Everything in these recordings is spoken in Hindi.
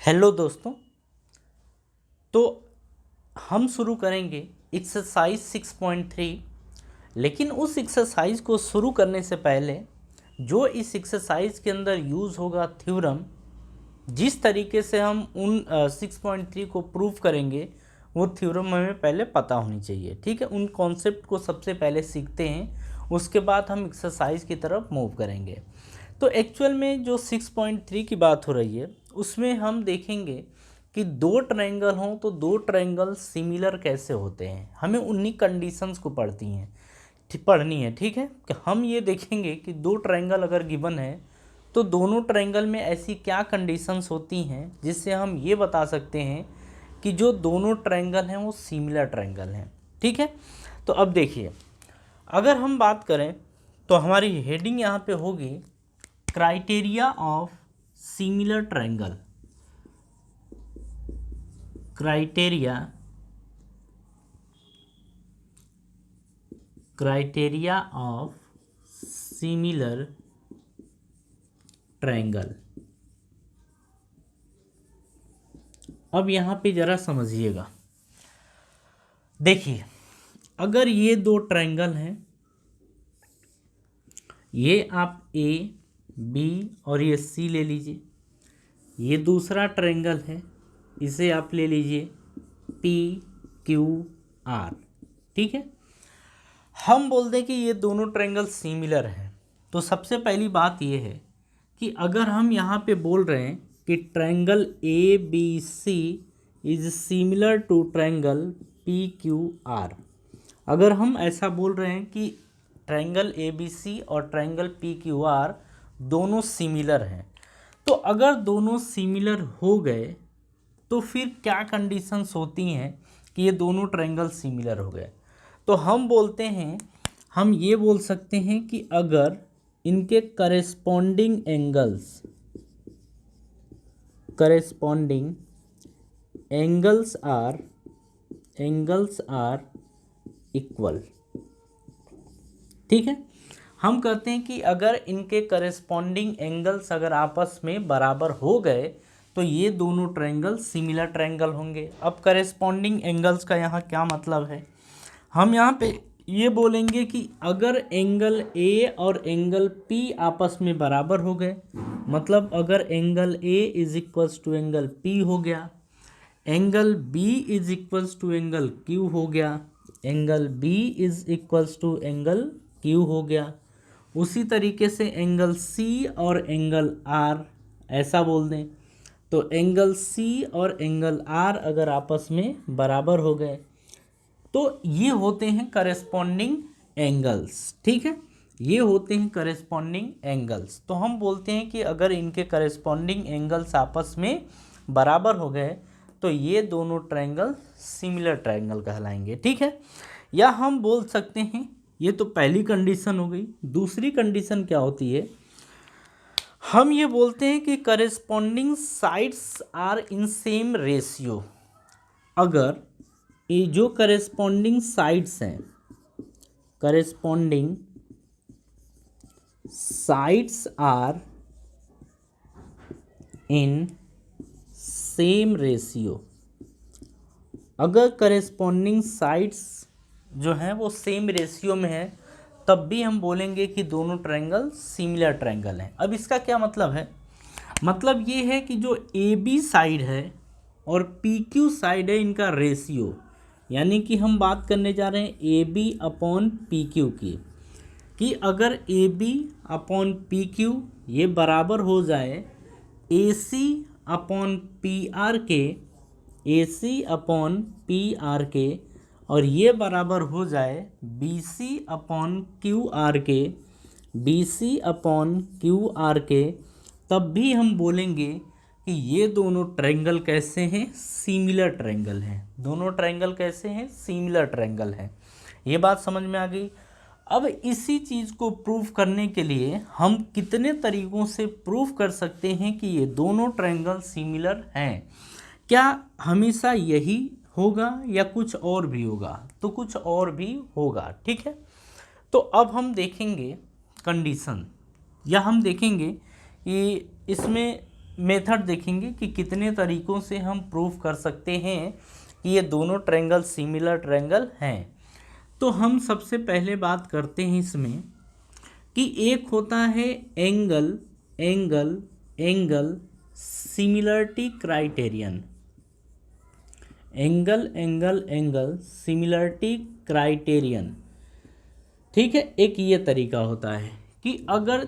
हेलो दोस्तों। तो हम शुरू करेंगे एक्सरसाइज 6.3। लेकिन उस एक्सरसाइज को शुरू करने से पहले जो इस एक्सरसाइज के अंदर यूज़ होगा थ्योरम, जिस तरीके से हम उन 6.3 को प्रूव करेंगे वो थ्योरम हमें पहले पता होनी चाहिए। ठीक है, उन कॉन्सेप्ट को सबसे पहले सीखते हैं, उसके बाद हम एक्सरसाइज की तरफ मूव करेंगे। तो एक्चुअल में जो 6.3 की बात हो रही है उसमें हम देखेंगे कि दो ट्रायंगल हों तो दो ट्रायंगल सिमिलर कैसे होते हैं। हमें उन्हीं कंडीशंस को पढ़नी है। ठीक है, कि हम ये देखेंगे कि दो ट्रायंगल अगर गिवन है तो दोनों ट्रायंगल में ऐसी क्या कंडीशंस होती हैं जिससे हम ये बता सकते हैं कि जो दोनों ट्रायंगल हैं वो सिमिलर ट्रायंगल हैं। ठीक है, तो अब देखिए, अगर हम बात करें तो हमारी हेडिंग यहाँ पे होगी criteria of similar triangle. Criteria of similar triangle. अब यहाँ पे ज़रा समझिएगा। देखिए, अगर ये दो ट्रायंगल हैं, ये आप ए बी और ये सी ले लीजिए। ये दूसरा ट्रायंगल है, इसे आप ले लीजिए पी क्यू आर। ठीक है, हम बोल दें कि ये दोनों ट्रायंगल सिमिलर हैं। तो सबसे पहली बात ये है कि अगर हम यहाँ पे बोल रहे हैं कि triangle A B C is similar to triangle P Q R, अगर हम ऐसा बोल रहे हैं कि ट्रायंगल ए बी सी और ट्रायंगल पी क्यू आर दोनों सिमिलर हैं, तो अगर दोनों सिमिलर हो गए तो फिर क्या कंडीशंस होती हैं कि ये दोनों ट्रायंगल सिमिलर हो गए। तो हम बोलते हैं, हम ये बोल सकते हैं कि अगर इनके करेस्पॉन्डिंग एंगल्स आर इक्वल। ठीक है, हम कहते हैं कि अगर इनके करेस्पॉन्डिंग एंगल्स अगर आपस में बराबर हो गए तो ये दोनों ट्रायंगल सिमिलर ट्रायंगल होंगे। अब करेस्पॉन्डिंग एंगल्स का यहाँ क्या मतलब है, हम यहाँ पे ये बोलेंगे कि अगर एंगल ए और एंगल पी आपस में बराबर हो गए, मतलब अगर angle A is equals to angle P हो गया, angle B is equals to angle Q हो गया, angle B is equals to angle Q हो गया, उसी तरीके से एंगल सी और एंगल आर ऐसा बोल दें। तो एंगल सी और एंगल आर अगर आपस में बराबर हो गए तो ये होते हैं करेस्पॉन्डिंग एंगल्स। ठीक है, ये होते हैं करेस्पॉन्डिंग एंगल्स। तो हम बोलते हैं कि अगर इनके करेस्पॉन्डिंग एंगल्स आपस में बराबर हो गए तो ये दोनों ट्रायंगल सिमिलर ट्रायंगल कहलाएंगे। ठीक है, या हम बोल सकते हैं, ये तो पहली कंडीशन हो गई। दूसरी कंडीशन क्या होती है, हम ये बोलते हैं कि corresponding sides are in same ratio. अगर ये जो करेस्पॉन्डिंग साइड्स हैं, corresponding sides are in same ratio, अगर करेस्पॉन्डिंग साइड्स जो हैं वो सेम रेशियो में है तब भी हम बोलेंगे कि दोनों ट्रायंगल सिमिलर ट्रायंगल हैं। अब इसका क्या मतलब है, मतलब ये है कि जो ए बी साइड है और पी क्यू साइड है, इनका रेशियो, यानी कि हम बात करने जा रहे हैं A B upon P Q की, कि अगर A B upon P Q ये बराबर हो जाए A C upon P R के, A C upon P R के, और ये बराबर हो जाए B C upon Q R के, B C upon Q R के, तब भी हम बोलेंगे कि ये दोनों ट्रायंगल कैसे हैं, सिमिलर ट्रायंगल हैं। दोनों ट्रायंगल कैसे हैं, सिमिलर ट्रायंगल हैं। ये बात समझ में आ गई। अब इसी चीज़ को प्रूव करने के लिए हम कितने तरीक़ों से प्रूव कर सकते हैं कि ये दोनों ट्रायंगल सिमिलर हैं। क्या हमेशा यही होगा या कुछ और भी होगा, तो कुछ और भी होगा। ठीक है, तो अब हम देखेंगे कंडीशन, या हम देखेंगे कि इसमें मेथड देखेंगे कि कितने तरीकों से हम प्रूव कर सकते हैं कि ये दोनों ट्रायंगल सिमिलर ट्रायंगल हैं। तो हम सबसे पहले बात करते हैं इसमें कि एक होता है angle angle angle similarity criterion, angle angle angle similarity criterion, ठीक है। एक ये तरीका होता है कि अगर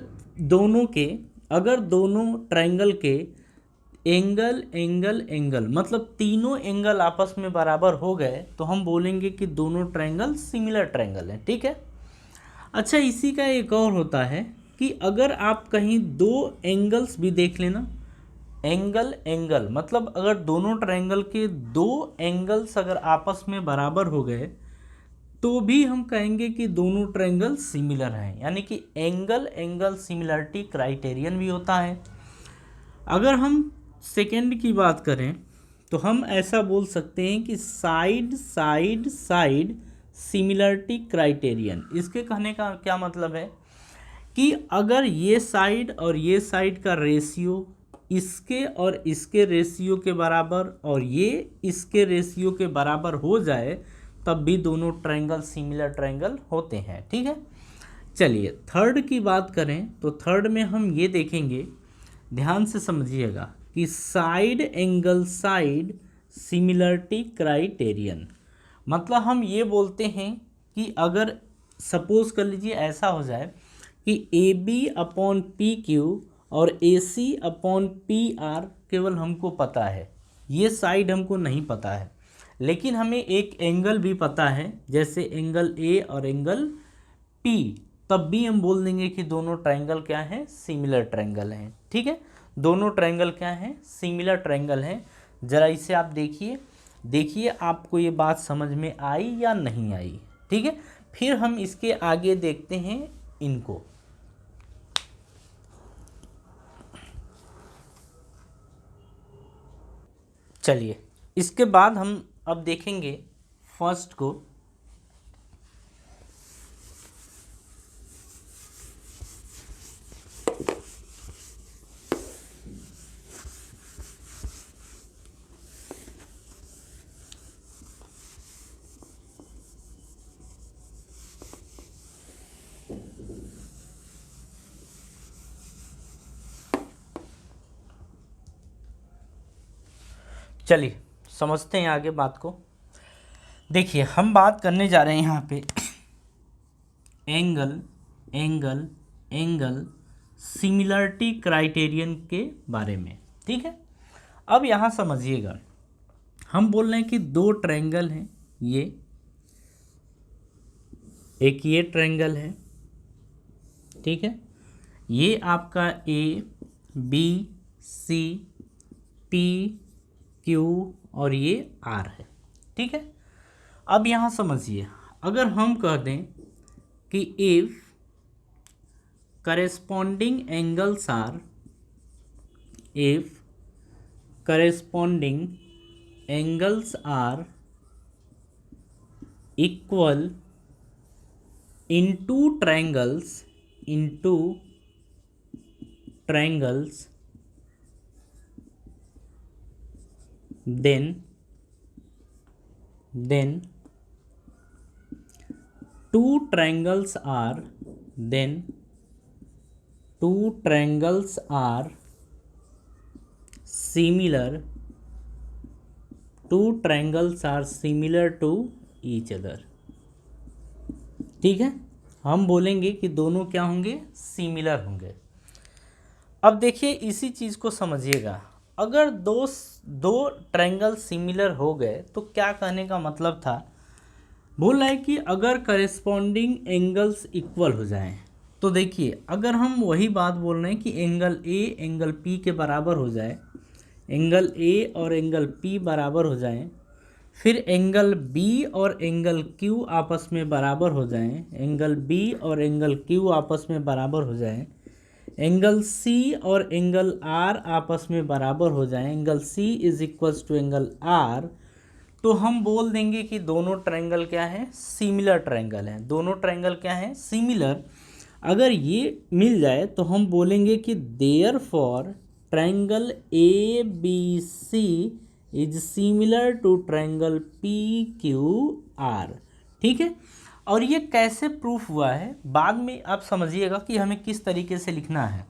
दोनों ट्रायंगल के एंगल एंगल एंगल मतलब तीनों एंगल आपस में बराबर हो गए तो हम बोलेंगे कि दोनों ट्रायंगल सिमिलर ट्रायंगल हैं, ठीक है। अच्छा, इसी का एक और होता है कि अगर आप कहीं दो एंगल्स भी देख लेना, एंगल एंगल मतलब अगर दोनों ट्रायंगल के दो एंगल्स अगर आपस में बराबर हो गए तो भी हम कहेंगे कि दोनों ट्रायंगल सिमिलर हैं, यानी कि एंगल एंगल सिमिलरिटी क्राइटेरियन भी होता है। अगर हम सेकेंड की बात करें तो हम ऐसा बोल सकते हैं कि side side side similarity criterion. इसके कहने का क्या मतलब है कि अगर ये साइड और ये साइड का रेशियो इसके और इसके रेशियो के बराबर और ये इसके रेशियो के बराबर हो जाए तब भी दोनों ट्रायंगल सिमिलर ट्रायंगल होते हैं, ठीक है। चलिए थर्ड की बात करें तो थर्ड में हम ये देखेंगे, ध्यान से समझिएगा कि side angle side similarity criterion. मतलब हम ये बोलते हैं कि अगर सपोज कर लीजिए ऐसा हो जाए कि A B upon P Q और A C upon P R केवल हमको पता है, ये साइड हमको नहीं पता है, लेकिन हमें एक एंगल भी पता है जैसे एंगल ए और एंगल पी, तब भी हम बोल देंगे कि दोनों ट्रायंगल क्या हैं, सिमिलर ट्रायंगल हैं, ठीक है। दोनों ट्रायंगल क्या हैं, सिमिलर ट्रायंगल हैं। ज़रा इसे आप देखिए आपको ये बात समझ में आई या नहीं आई, ठीक है। फिर हम इसके आगे देखते हैं इनको। चलिए इसके बाद हम अब देखेंगे फर्स्ट को। चलिए समझते हैं आगे बात को। देखिए हम बात करने जा रहे हैं यहाँ पे angle angle angle similarity criterion के बारे में, ठीक है। अब यहाँ समझिएगा, हम बोल रहे हैं कि दो ट्रायंगल हैं, ये एक ये ट्रायंगल है, ठीक है। ये आपका A B C P Q और ये आर है, ठीक है। अब यहाँ समझिए, अगर हम कह दें कि if corresponding angles are, if corresponding angles are equal in two triangles then two triangles are similar to each other, ठीक है। हम बोलेंगे कि दोनों क्या होंगे, सिमिलर होंगे। अब देखिए इसी चीज़ को समझिएगा, अगर दो ट्रायंगल सिमिलर हो गए तो क्या कहने का मतलब था, बोल रहा है कि अगर करेस्पॉन्डिंग एंगल्स इक्वल हो जाएं, तो देखिए अगर हम वही बात बोल रहे हैं कि एंगल ए एंगल पी के बराबर हो जाए, एंगल ए और एंगल पी बराबर हो जाएं, फिर एंगल बी और एंगल क्यू आपस में बराबर हो जाएं, एंगल बी और एंगल क्यू आपस में बराबर हो जाएं, एंगल सी और एंगल आर आपस में बराबर हो जाएं, angle C is equals to angle R, तो हम बोल देंगे कि दोनों ट्रायंगल क्या है, सिमिलर ट्रायंगल हैं। दोनों ट्रायंगल क्या हैं, सिमिलर। अगर ये मिल जाए तो हम बोलेंगे कि therefore triangle A B C is similar to triangle P Q R. ठीक है, और ये कैसे प्रूफ हुआ है बाद में आप समझिएगा कि हमें किस तरीके से लिखना है।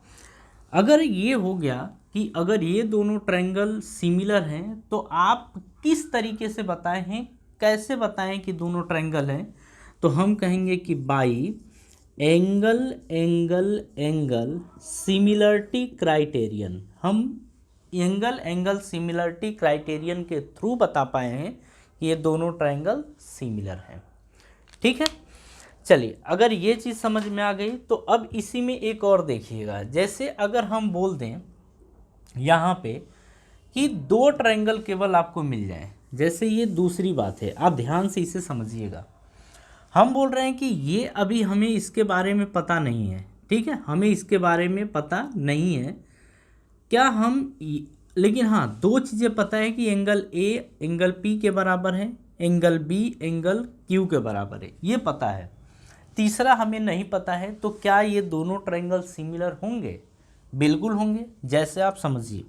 अगर ये हो गया कि अगर ये दोनों ट्रायंगल सिमिलर हैं तो आप किस तरीके से बताए हैं, कैसे बताएं कि दोनों ट्रायंगल हैं, तो हम कहेंगे कि by angle angle angle similarity criterion. हम एंगल एंगल सिमिलरिटी क्राइटेरियन के थ्रू बता पाए हैं कि ये दोनों ट्रायंगल सिमिलर हैं। ठीक है, चलिए अगर ये चीज़ समझ में आ गई तो अब इसी में एक और देखिएगा। जैसे अगर हम बोल दें यहाँ पे कि दो ट्रायंगल केवल आपको मिल जाएं, जैसे ये दूसरी बात है, आप ध्यान से इसे समझिएगा। हम बोल रहे हैं कि ये अभी हमें इसके बारे में पता नहीं है। ठीक है, हमें इसके बारे में पता नहीं है क्या लेकिन हाँ दो चीज़ें पता है कि एंगल ए एंगल पी के बराबर है, एंगल बी एंगल क्यू के बराबर है, ये पता है। तीसरा हमें नहीं पता है, तो क्या ये दोनों ट्रायंगल सिमिलर होंगे? बिल्कुल होंगे। जैसे आप समझिए,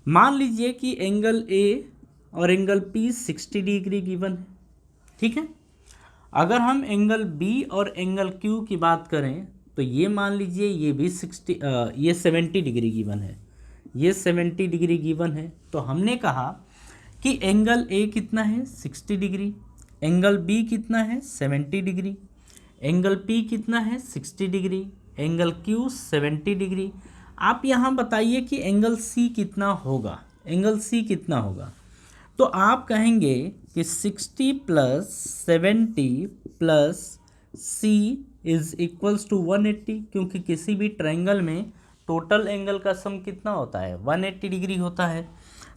मान लीजिए कि एंगल ए और एंगल पी 60 डिग्री गिवन है। ठीक है, अगर हम एंगल बी और एंगल क्यू की बात करें तो ये मान लीजिए ये भी 70 डिग्री गिवन है, ये 70 डिग्री गिवन है। तो हमने कहा कि एंगल ए कितना है 60 डिग्री, एंगल बी कितना है 70 डिग्री, एंगल पी कितना है 60 डिग्री, एंगल क्यू 70 डिग्री। आप यहाँ बताइए कि एंगल सी कितना होगा, एंगल सी कितना होगा। तो आप कहेंगे कि 60 plus 70 plus C is equals to 180, क्योंकि किसी भी ट्रायंगल में टोटल एंगल का सम कितना होता है 180 डिग्री होता है।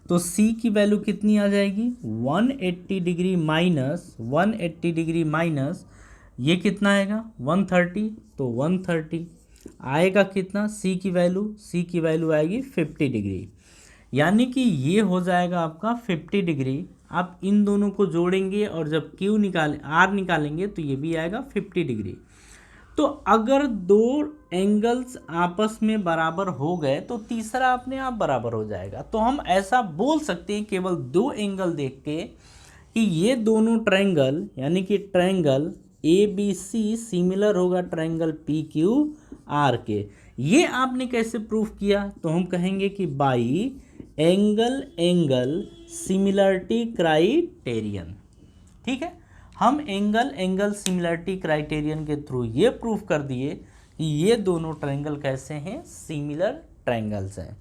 तो सी की वैल्यू कितनी आ जाएगी 180 डिग्री माइनस 180 डिग्री माइनस ये कितना आएगा 130, तो 130 आएगा कितना, सी की वैल्यू आएगी 50 डिग्री, यानी कि ये हो जाएगा आपका 50 डिग्री। आप इन दोनों को जोड़ेंगे और जब आर निकालेंगे तो ये भी आएगा 50 डिग्री। तो अगर दो एंगल्स आपस में बराबर हो गए तो तीसरा अपने आप बराबर हो जाएगा। तो हम ऐसा बोल सकते हैं केवल दो एंगल देख के कि ये दोनों ट्रायंगल यानी कि triangle A B C similar होगा ट्रायंगल पी क्यू आर के। ये आपने कैसे प्रूफ किया, तो हम कहेंगे कि by angle angle similarity criterion. ठीक है, हम एंगल एंगल सिमिलरिटी क्राइटेरियन के थ्रू ये प्रूफ कर दिए कि ये दोनों ट्रायंगल कैसे हैं, सिमिलर ट्रायंगल्स हैं।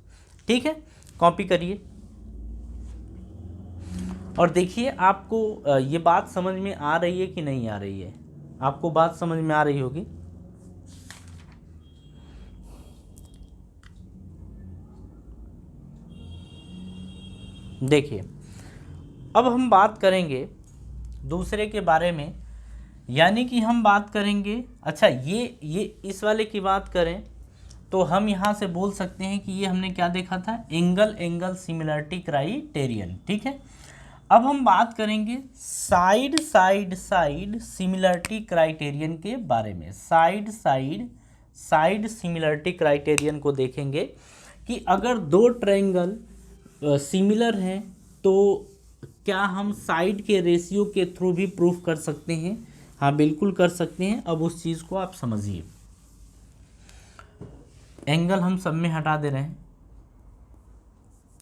ठीक है, कॉपी करिए और देखिए आपको ये बात समझ में आ रही है कि नहीं आ रही है। आपको बात समझ में आ रही होगी। देखिए अब हम बात करेंगे दूसरे के बारे में, यानी कि हम बात करेंगे, अच्छा ये इस वाले की बात करें तो हम यहाँ से बोल सकते हैं कि ये हमने क्या देखा था, एंगल एंगल सिमिलरिटी क्राइटेरियन। ठीक है, अब हम बात करेंगे side side side similarity criterion के बारे में। Side side side similarity criterion को देखेंगे कि अगर दो ट्रायंगल सिमिलर हैं तो क्या हम साइड के रेशियो के थ्रू भी प्रूफ कर सकते हैं? हाँ बिल्कुल कर सकते हैं। अब उस चीज़ को आप समझिए। एंगल हम सब में हटा दे रहे हैं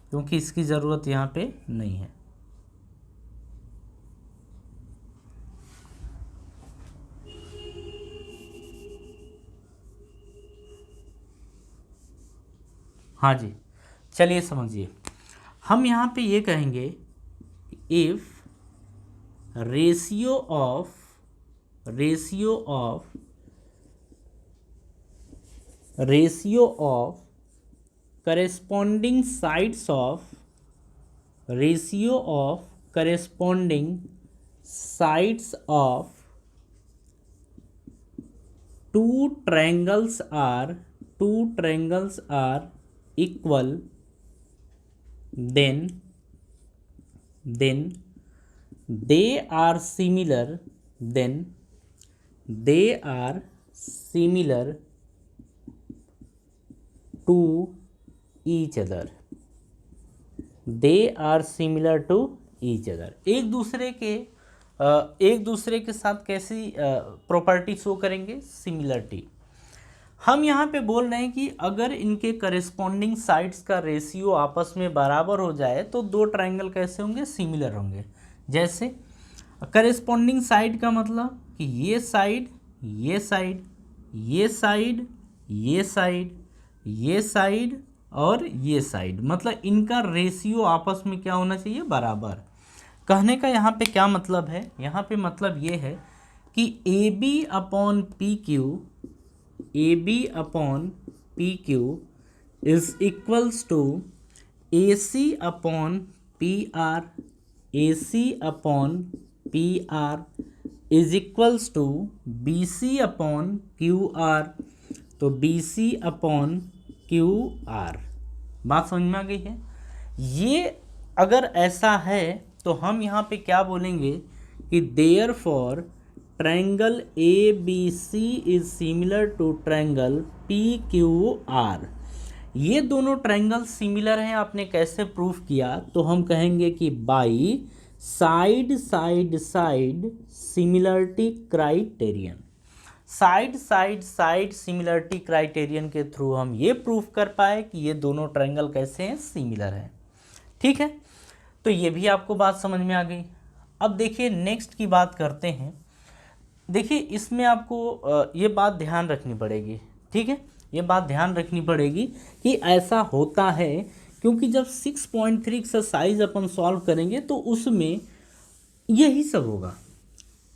क्योंकि इसकी ज़रूरत यहाँ पे नहीं है। हाँ जी, चलिए समझिए। हम यहाँ पे ये कहेंगे if ratio of corresponding sides of two triangles are equal, then they are similar to each other, they are similar to each other. एक दूसरे के साथ कैसी प्रॉपर्टी शो करेंगे, सिमिलरिटी। हम यहाँ पे बोल रहे हैं कि अगर इनके करेस्पॉन्डिंग साइड्स का रेशियो आपस में बराबर हो जाए तो दो ट्रायंगल कैसे होंगे, सिमिलर होंगे। जैसे करेस्पॉन्डिंग साइड का मतलब कि ये साइड, ये साइड, ये साइड, ये साइड, ये साइड और ये साइड, मतलब इनका रेशियो आपस में क्या होना चाहिए, बराबर। कहने का यहाँ पे क्या मतलब है, यहाँ पे मतलब ये है कि A B upon P Q, A B upon P Q is equals to A C upon P R, A C upon P R is equals to B C upon Q R, तो B C upon Q R. बात समझ में आ गई है। ये अगर ऐसा है तो हम यहाँ पे क्या बोलेंगे कि therefore triangle A B C is similar to triangle P Q R. ये दोनों ट्रायंगल सिमिलर हैं, आपने कैसे प्रूफ किया, तो हम कहेंगे कि by side side side similarity criterion. Side side side similarity criterion के थ्रू हम ये प्रूफ कर पाए कि ये दोनों ट्रायंगल कैसे हैं, सिमिलर हैं। ठीक है, तो ये भी आपको बात समझ में आ गई। अब देखिए नेक्स्ट की बात करते हैं। देखिए इसमें आपको ये बात ध्यान रखनी पड़ेगी, ठीक है, ये बात ध्यान रखनी पड़ेगी कि ऐसा होता है क्योंकि जब 6.3 एक्सरसाइज अपन सॉल्व करेंगे तो उसमें यही सब होगा।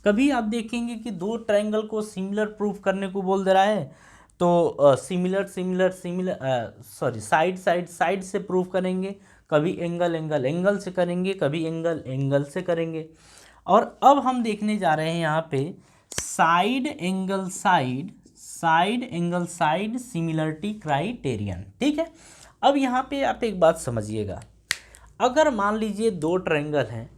कभी आप देखेंगे कि दो ट्रायंगल को सिमिलर प्रूफ करने को बोल दे रहा है तो similar similar similar side side side से प्रूफ करेंगे, कभी एंगल एंगल एंगल से करेंगे, कभी एंगल एंगल से करेंगे। और अब हम देखने जा रहे हैं यहाँ पे side angle side, side angle side similarity criterion. ठीक है, अब यहाँ पे आप एक बात समझिएगा, अगर मान लीजिए दो ट्रायंगल हैं,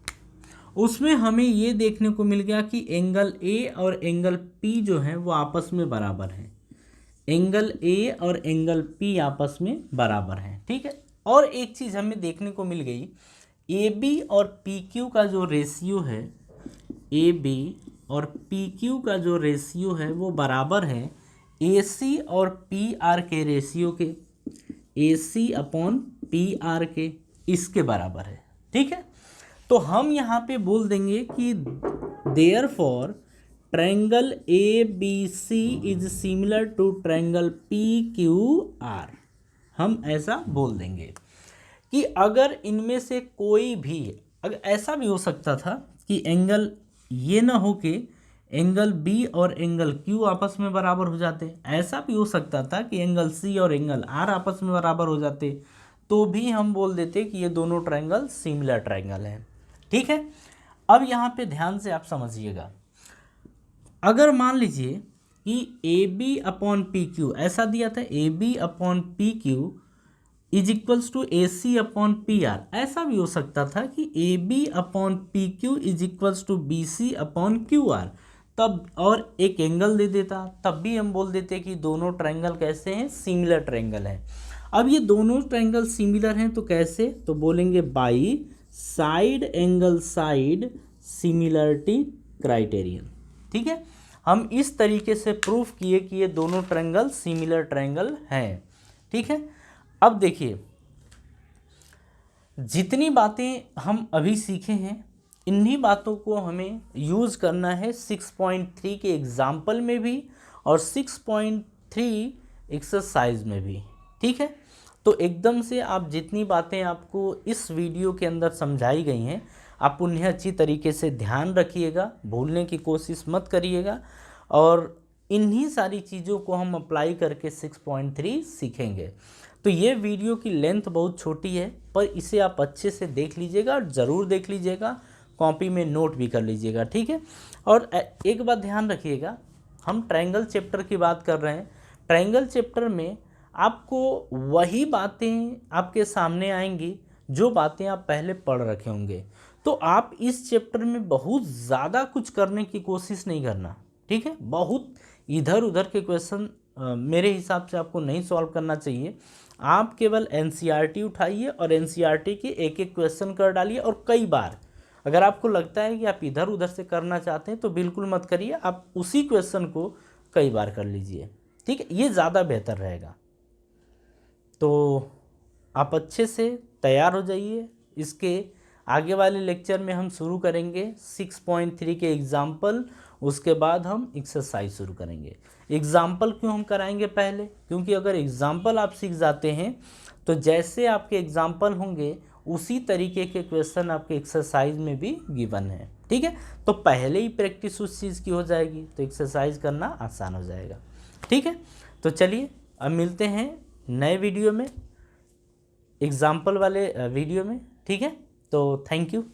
उसमें हमें ये देखने को मिल गया कि एंगल ए और एंगल पी जो है वो आपस में बराबर हैं, एंगल ए और एंगल पी आपस में बराबर हैं। ठीक है, और एक चीज़ हमें देखने को मिल गई, ए बी और पी क्यू का जो रेशियो है, ए बी और पी क्यू का जो रेशियो है वो बराबर है ए सी और पी आर के रेशियो के, A C upon P R के, इसके बराबर है। ठीक है, तो हम यहाँ पे बोल देंगे कि therefore triangle A B C is similar to triangle P Q R. हम ऐसा बोल देंगे कि अगर इनमें से कोई भी, अगर ऐसा भी हो सकता था कि एंगल ये ना हो कि एंगल बी और एंगल क्यू आपस में बराबर हो जाते, ऐसा भी हो सकता था कि एंगल सी और एंगल आर आपस में बराबर हो जाते, तो भी हम बोल देते कि ये दोनों ट्रायंगल सिमिलर ट्रायंगल हैं। ठीक है, अब यहाँ पे ध्यान से आप समझिएगा, अगर मान लीजिए कि A B upon P Q ऐसा दिया था, A B upon P Q is equals to A C upon P R, ऐसा भी हो सकता था कि A B upon P Q is equals to B C upon Q R, तब और एक एंगल दे देता, तब भी हम बोल देते कि दोनों ट्रायंगल कैसे हैं, सिमिलर ट्रायंगल हैं। अब ये दोनों ट्रायंगल सिमिलर हैं तो कैसे, तो बोलेंगे by side angle side similarity criterion. ठीक है, हम इस तरीके से प्रूफ किए कि ये दोनों ट्रायंगल सिमिलर ट्रायंगल हैं। ठीक है, अब देखिए जितनी बातें हम अभी सीखे हैं इन्हीं बातों को हमें यूज़ करना है 6.3 के एग्जाम्पल में भी और 6.3 एक्सरसाइज में भी। ठीक है, तो एकदम से आप जितनी बातें आपको इस वीडियो के अंदर समझाई गई हैं आप उन्हें अच्छी तरीके से ध्यान रखिएगा, भूलने की कोशिश मत करिएगा, और इन्हीं सारी चीज़ों को हम अप्लाई करके 6.3 सीखेंगे। तो ये वीडियो की लेंथ बहुत छोटी है पर इसे आप अच्छे से देख लीजिएगा और ज़रूर देख लीजिएगा, कॉपी में नोट भी कर लीजिएगा। ठीक है, और एक बात ध्यान रखिएगा, हम ट्रायंगल चैप्टर की बात कर रहे हैं, ट्रायंगल चैप्टर में आपको वही बातें आपके सामने आएंगी जो बातें आप पहले पढ़ रखे होंगे, तो आप इस चैप्टर में बहुत ज़्यादा कुछ करने की कोशिश नहीं करना। ठीक है, बहुत इधर उधर के क्वेश्चन मेरे हिसाब से आपको नहीं सॉल्व करना चाहिए। आप केवल एनसीईआरटी उठाइए और एनसीईआरटी के एक एक क्वेश्चन कर डालिए और कई बार। अगर आपको लगता है कि आप इधर उधर से करना चाहते हैं तो बिल्कुल मत करिए, आप उसी क्वेश्चन को कई बार कर लीजिए, ठीक है, ये ज़्यादा बेहतर रहेगा। तो आप अच्छे से तैयार हो जाइए। इसके आगे वाले लेक्चर में हम शुरू करेंगे 6.3 के एग्जाम्पल, उसके बाद हम एक्सरसाइज शुरू करेंगे। एग्जाम्पल क्यों हम कराएंगे पहले, क्योंकि अगर एग्जाम्पल आप सीख जाते हैं तो जैसे आपके एग्जाम्पल होंगे उसी तरीके के क्वेश्चन आपके एक्सरसाइज में भी गिवन है, ठीक है। तो पहले ही प्रैक्टिस उस चीज़ की हो जाएगी तो एक्सरसाइज करना आसान हो जाएगा, ठीक है। तो चलिए अब मिलते हैं नए वीडियो में, एग्जाम्पल वाले वीडियो में, ठीक है। तो थैंक यू।